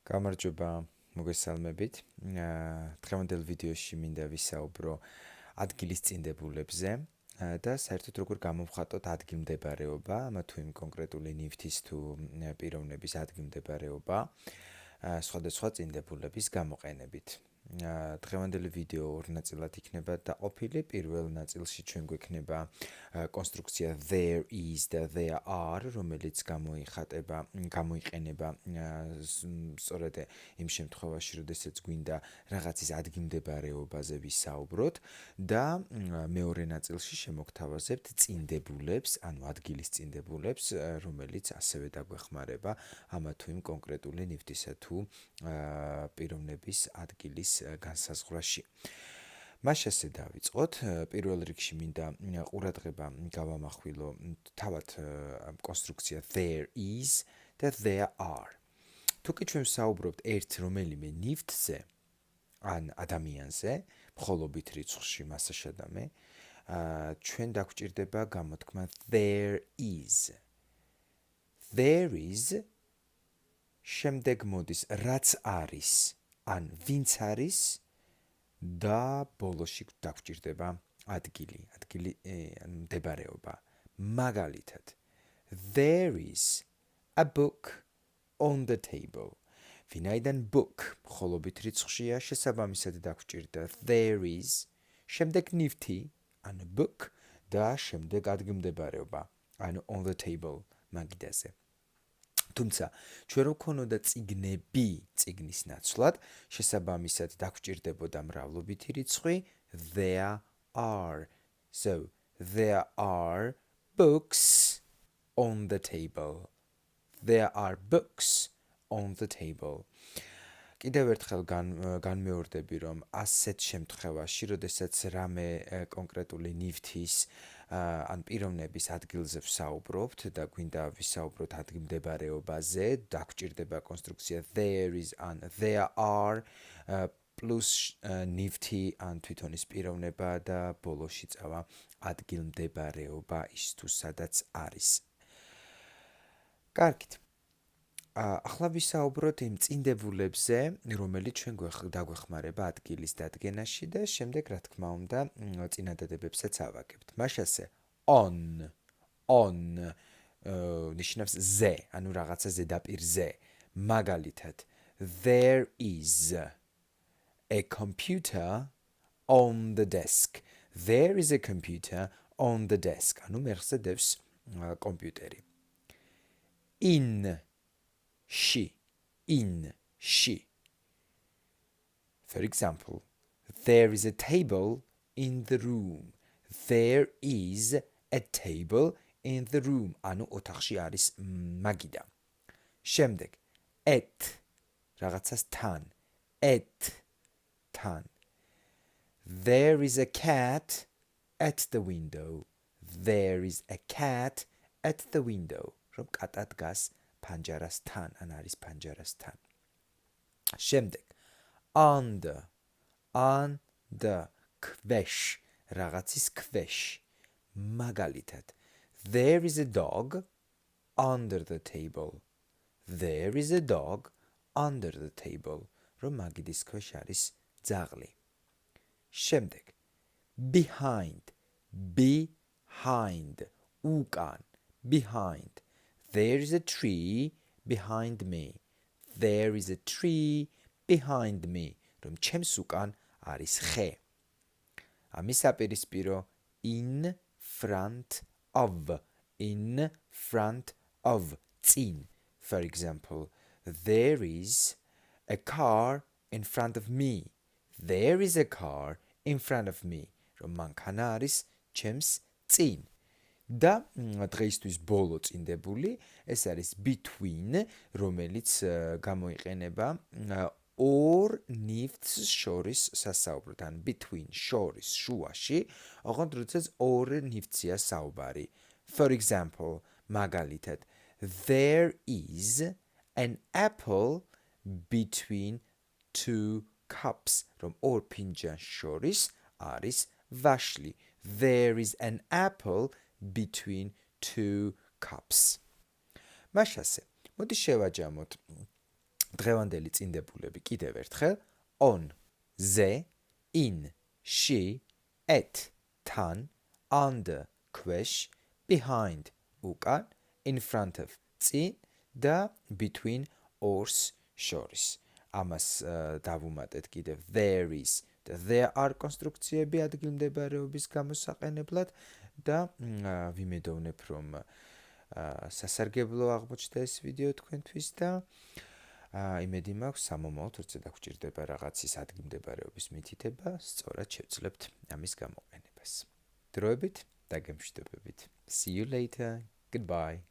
გამარჯობა, მოგესალმებით. დღევანდელ ვიდეოში მინდა ვისაუბრო ადგილის წინდებულებზე და საერთოდ როგორ გამოვხატოთ ადგილმდებარეობა, ამა თუ იმ კონკრეტული ნივთის თუ პიროვნების ადგილმდებარეობა სხვადასხვა წინდებულების გამოყენებით. დღევანდელი ვიდეო ორ ნაწილად იქნება დაყოფილი. პირველ ნაწილში ჩვენ გვექნება კონსტრუქცია there is და there are, რომელიც გამოიყენება სწორედ იმ შემთხვევაში, როდესაც გვინდა რაღაცის ადგილმდებარეობაზე ვისაუბროთ და მეორე ნაწილში შემოგთავაზებთ წინდებულებს, ანუ ადგილის წინდებულებს, რომელიც ასევე დაგვეხმარება ამა თუ იმ კონკრეტული ნივთისა თუ პიროვნების ადგილის განსაზღვრაში. მას ასე დავიწყოთ. პირველ რიგში მინდა ყურადღება გავამახვილო თავად კონსტრუქცია there is და there are. თუკი ჩვენ ვსაუბრობთ ერთ რომელიმე ნივთზე ან ადამიანზე, მხოლობით რიცხვში მასაშადამე, ჩვენ დაგვჭირდება გამოთქმა there is. There is შემდეგ მოდის რაც არის, ან ვინც არის და ბოლოში დაგვჭირდება ადგილი მდებარეობა. მაგალითად, there is a book on the table. ვინაიდან book მხოლობით რიცხვშია, შესაბამისად დაგვჭირდა there is, შემდეგ ნივთი, ანუ book და შემდეგ ადგილმდებარეობა, ანუ on the table მაგიდაზე. თუმცა, ჩვენ რო გქონოდა წიგნები წიგნის ნაცვლად, შესაბამისად დაგვჭირდებოდა მრავლობითი რიცხვი there are. So, there are books on the table. There are books on the table. კიდევ ერთხელ განმეორდები, რომ ასეთ შემთხვევაში, როდესაც რამე კონკრეტული ნივთის ან პიროვნების ადგილზე ვსაუბრობთ და გვინდა ვისაუბროთ ადგილმდებარეობაზე, დაგვჭირდება კონსტრუქცია there is ან there are პლუს ნივთი ან თვითონ ის პიროვნება და ბოლოში წავა ადგილმდებარეობა ის თუ სადაც არის. კარგით. ახლა ვისაუბროთ იმ წინდებულებზე, რომელიც ჩვენ დაგვეხმარება ადგილის დადგენაში და შემდეგ, რა თქმა უნდა, წინადადებებსაც ავაგებთ. მას ასე on ნიშნავს ზე, ანუ რაღაცა ზედაპირზე. მაგალითად, there is a computer on the desk. There is a computer on the desk. ანუ მეხსედებს კომპიუტერი. In she. For example, there is a table in the room. There is a table in the room. ანუ ოთახში არის მაგიდა. შემდეგ, at რაღაცას თან. თან. There is a cat at the window. There is a cat at the window. რომ კატა დგას ფანჯარასთან, ან არის ფანჯარასთან. შემდეგ, under, ქვეშ, რაღაცის ქვეშ. მაგალითად, there is a dog under the table. There is a dog under the table. რომ მაგიდის ქვეშ არის ძაღლი. შემდეგ, behind, უკან, behind. There is a tree behind me. There is a tree behind me. რომ ჩემს უკან არის ხე. ამის საპირისპირო in front of. წინ. For example, there is a car in front of me. There is a car in front of me. რომ მანქანა არის ჩემს წინ. და დღეისთვის ბოლო წინდებული, ეს არის between, რომელიც გამოიყენება ორ ნივთს შორის სასაუბროდ, ან between შორის შუაში, ოღონდ როდესაც ორ ნივთზეა საუბარი. For example, მაგალითად, there is an apple between two cups. რომ ორ ფინჯანს შორის არის ვაშლი. There is an apple between two cups. მას ასე, მოდი შევაჯამოთ დღევანდელი წინდებულები კიდევ ერთხელ on ზე, in she, at თან, under ქვეშ, behind უკან, in front of წინ და between ორს შორის. ამას დავუმატეთ კიდევ there is და there are კონსტრუქციები ადგილმდებარეობის გამოსაყენებლად და ვიმედოვნებ რომ სასარგებლო აღმოჩნდა ეს ვიდეო თქვენთვის და იმედი მაქვს სამომავლოდ როცა დაგჭირდება რაღაცის ადგილმდებარეობის მითითება, სწორად შევძლებთ ამის გამოყენებას. დროებით და გემშვიდობებით. See you later. Goodbye.